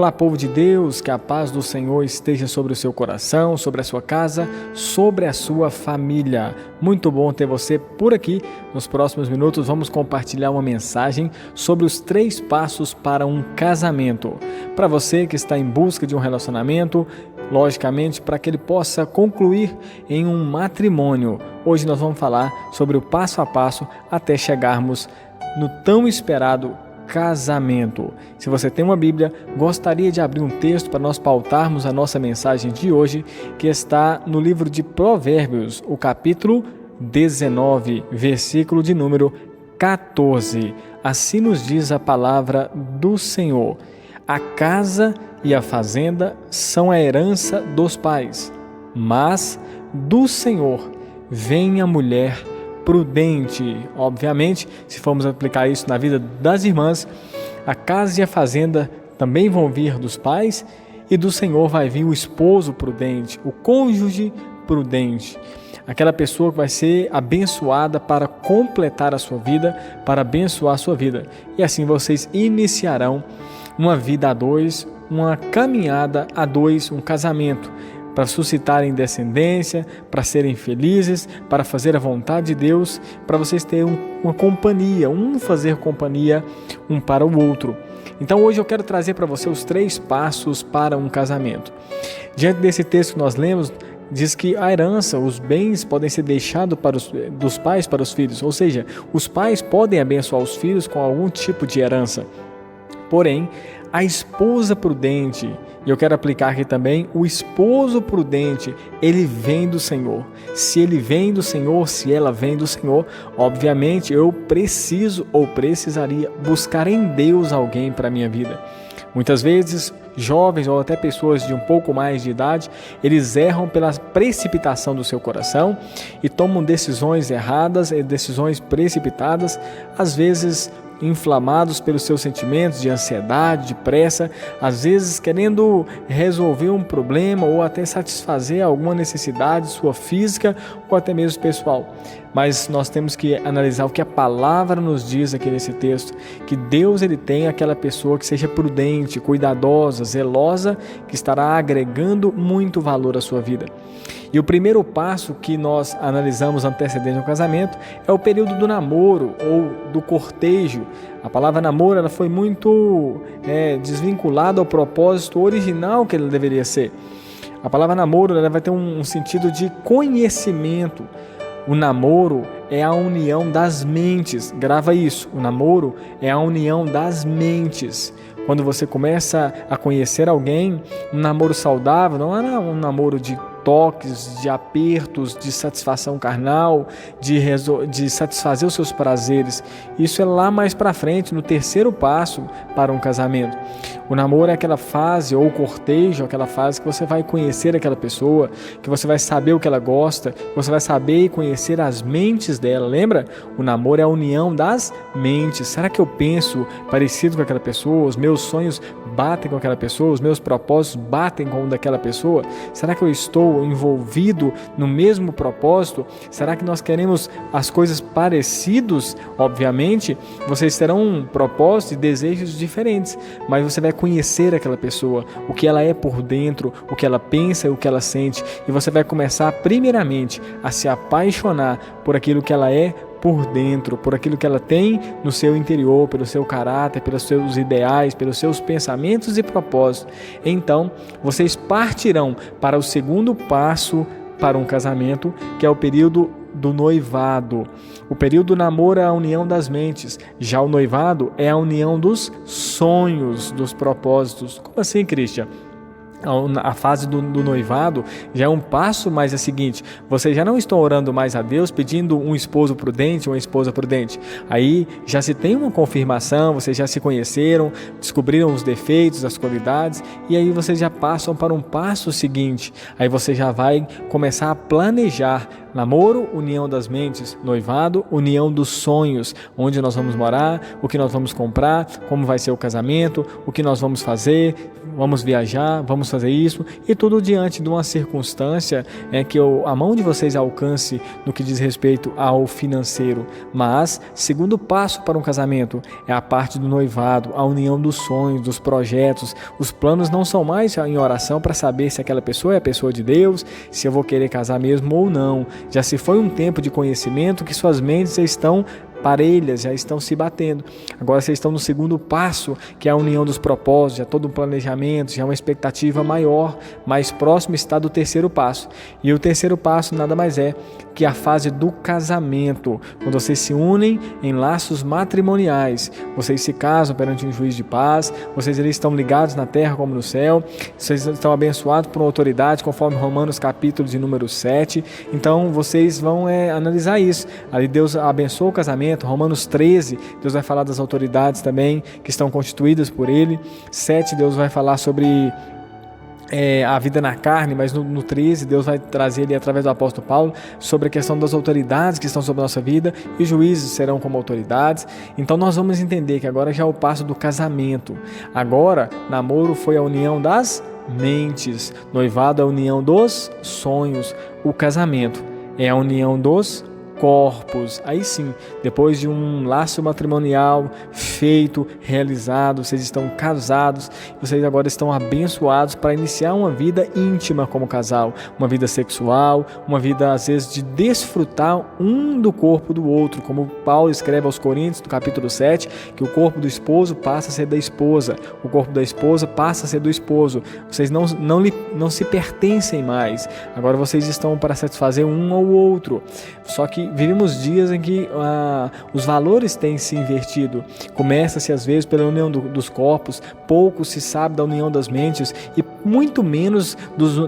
Olá, povo de Deus, que a paz do Senhor esteja sobre o seu coração, sobre a sua casa, sobre a sua família. Muito bom ter você por aqui. Nos próximos minutos vamos compartilhar uma mensagem sobre os 3 passos para um casamento. Para você que está em busca de um relacionamento, logicamente, para que ele possa concluir em um matrimônio. Hoje nós vamos falar sobre o passo a passo até chegarmos no tão esperado casamento. Se você tem uma Bíblia, gostaria de abrir um texto para nós pautarmos a nossa mensagem de hoje, que está no livro de Provérbios, o capítulo 19, versículo de número 14. Assim nos diz a palavra do Senhor: a casa e a fazenda são a herança dos pais, mas do Senhor vem a mulher prudente. Obviamente, se formos aplicar isso na vida das irmãs, a casa e a fazenda também vão vir dos pais, e do Senhor vai vir o esposo prudente, o cônjuge prudente, aquela pessoa que vai ser abençoada para completar a sua vida, para abençoar a sua vida. E assim vocês iniciarão uma vida a dois, uma caminhada a dois, um casamento, para suscitarem descendência, para serem felizes, para fazer a vontade de Deus, para vocês terem uma companhia, fazer companhia um para o outro. Então hoje eu quero trazer para você os 3 passos para um casamento. Diante desse texto que nós lemos, diz que a herança, os bens podem ser deixados dos pais para os filhos, ou seja, os pais podem abençoar os filhos com algum tipo de herança. Porém, a esposa prudente, e eu quero aplicar aqui também, o esposo prudente, ele vem do Senhor. Se ele vem do Senhor, se ela vem do Senhor, obviamente eu preciso ou precisaria buscar em Deus alguém para a minha vida. Muitas vezes, jovens ou até pessoas de um pouco mais de idade, eles erram pela precipitação do seu coração e tomam decisões erradas, decisões precipitadas, às vezes inflamados pelos seus sentimentos de ansiedade, de pressa, às vezes querendo resolver um problema ou até satisfazer alguma necessidade sua física ou até mesmo pessoal. Mas nós temos que analisar o que a palavra nos diz aqui nesse texto, que Deus ele tem aquela pessoa que seja prudente, cuidadosa, zelosa, que estará agregando muito valor à sua vida. E o primeiro passo que nós analisamos antecedente ao casamento é o período do namoro ou do cortejo. A palavra namoro ela foi muito desvinculada ao propósito original que ele deveria ser. A palavra namoro ela vai ter um sentido de conhecimento. O namoro é a união das mentes. Grava isso. O namoro é a união das mentes. Quando você começa a conhecer alguém, um namoro saudável não é um namoro de toques, de apertos, de satisfação carnal, de satisfazer os seus prazeres. Isso é lá mais para frente, no 3º passo para um casamento. O namoro é aquela fase, ou cortejo, aquela fase que você vai conhecer aquela pessoa, que você vai saber o que ela gosta, que você vai saber e conhecer as mentes dela. Lembra? O namoro é a união das mentes. Será que eu penso parecido com aquela pessoa? Os meus sonhos batem com aquela pessoa? Os meus propósitos batem com o daquela pessoa? Será que eu estou envolvido no mesmo propósito? Será que nós queremos as coisas parecidas? Obviamente, vocês terão propósitos e desejos diferentes, mas você vai conhecer aquela pessoa, o que ela é por dentro, o que ela pensa e o que ela sente, e você vai começar primeiramente a se apaixonar por aquilo que ela é por dentro, por aquilo que ela tem no seu interior, pelo seu caráter, pelos seus ideais, pelos seus pensamentos e propósitos. Então, vocês partirão para o 2º passo para um casamento, que é o período do noivado. O período do namoro é a união das mentes, já o noivado é a união dos sonhos, dos propósitos. Como assim, Cristian? A fase do noivado já é um passo, mas é o seguinte: vocês já não estão orando mais a Deus pedindo um esposo prudente, uma esposa prudente. Aí já se tem uma confirmação, vocês já se conheceram, descobriram os defeitos, as qualidades, e aí vocês já passam para um passo seguinte. Aí você já vai começar a planejar namoro, união das mentes; noivado, união dos sonhos, onde nós vamos morar, o que nós vamos comprar, como vai ser o casamento, o que nós vamos fazer, vamos viajar, vamos fazer isso, e tudo diante de uma circunstância que a mão de vocês alcance no que diz respeito ao financeiro. Mas, segundo passo para um casamento é a parte do noivado, a união dos sonhos, dos projetos. Os planos não são mais em oração para saber se aquela pessoa é a pessoa de Deus, se eu vou querer casar mesmo ou não. Já se foi um tempo de conhecimento que suas mentes estão parelhas, já estão se batendo. Agora vocês estão no segundo passo, que é a união dos propósitos, já todo um planejamento, já uma expectativa maior, mais próximo está do terceiro passo. E o terceiro passo nada mais é que a fase do casamento, quando vocês se unem em laços matrimoniais, vocês se casam perante um juiz de paz, vocês eles estão ligados na terra como no céu, vocês estão abençoados por uma autoridade, conforme Romanos capítulo de número 7, então vocês vão analisar isso. Ali Deus abençoa o casamento. Romanos 13, Deus vai falar das autoridades também, que estão constituídas por Ele. 7, Deus vai falar sobre a vida na carne, mas no 13, Deus vai trazer ali através do apóstolo Paulo sobre a questão das autoridades que estão sobre a nossa vida, e juízes serão como autoridades. Então nós vamos entender que agora já é o passo do casamento. Agora, namoro foi a união das mentes, noivado é a união dos sonhos, o casamento é a união dos corpos. Aí sim, depois de um laço matrimonial feito, realizado, vocês estão casados, vocês agora estão abençoados para iniciar uma vida íntima como casal, uma vida sexual, uma vida às vezes de desfrutar um do corpo do outro, como Paulo escreve aos Coríntios, no capítulo 7, que o corpo do esposo passa a ser da esposa, o corpo da esposa passa a ser do esposo. Vocês não se pertencem mais, agora vocês estão para satisfazer um ao outro. Só que vivemos dias em que os valores têm se invertido. Começa-se às vezes pela união dos corpos, pouco se sabe da união das mentes e muito menos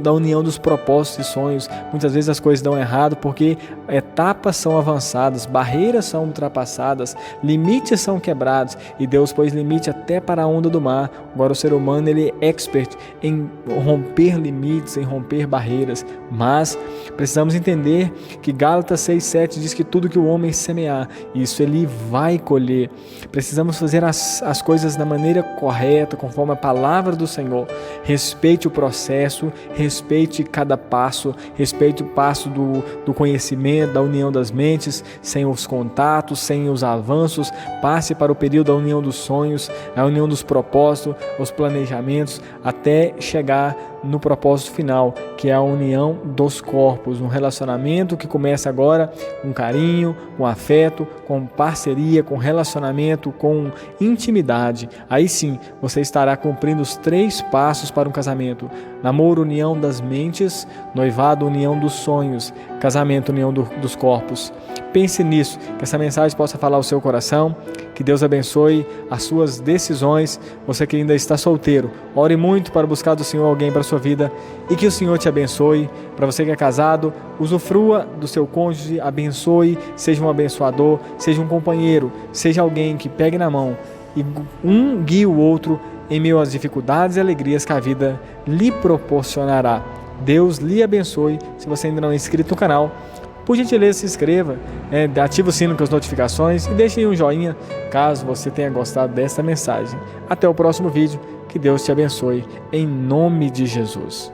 da união dos propósitos e sonhos. Muitas vezes as coisas dão errado porque etapas são avançadas, barreiras são ultrapassadas, limites são quebrados, e Deus pôs limite até para a onda do mar. Agora o ser humano ele é expert em romper limites, em romper barreiras, mas precisamos entender que Gálatas 6:7 diz que tudo que o homem semear, isso ele vai colher. Precisamos fazer as coisas da maneira correta, conforme a palavra do Senhor. Respeite o processo, respeite cada passo, respeite o passo do conhecimento, da união das mentes, sem os contatos, sem os avanços. Passe para o período da união dos sonhos, a união dos propósitos, os planejamentos, até chegar no propósito final, que é a união dos corpos, um relacionamento que começa agora com carinho, com afeto, com parceria, com relacionamento, com intimidade. Aí sim, você estará cumprindo os 3 passos para um casamento: namoro, união das mentes; noivado, união dos sonhos; casamento, união dos corpos. Pense nisso, que essa mensagem possa falar ao seu coração, que Deus abençoe as suas decisões. Você que ainda está solteiro, ore muito para buscar do Senhor alguém para a sua vida, e que o Senhor te abençoe. Para você que é casado, usufrua do seu cônjuge, abençoe, seja um abençoador, seja um companheiro, seja alguém que pegue na mão e um guie o outro em meio às dificuldades e alegrias que a vida lhe proporcionará. Deus lhe abençoe. Se você ainda não é inscrito no canal, por gentileza se inscreva, ative o sino com as notificações e deixe aí um joinha caso você tenha gostado desta mensagem. Até o próximo vídeo, que Deus te abençoe, em nome de Jesus.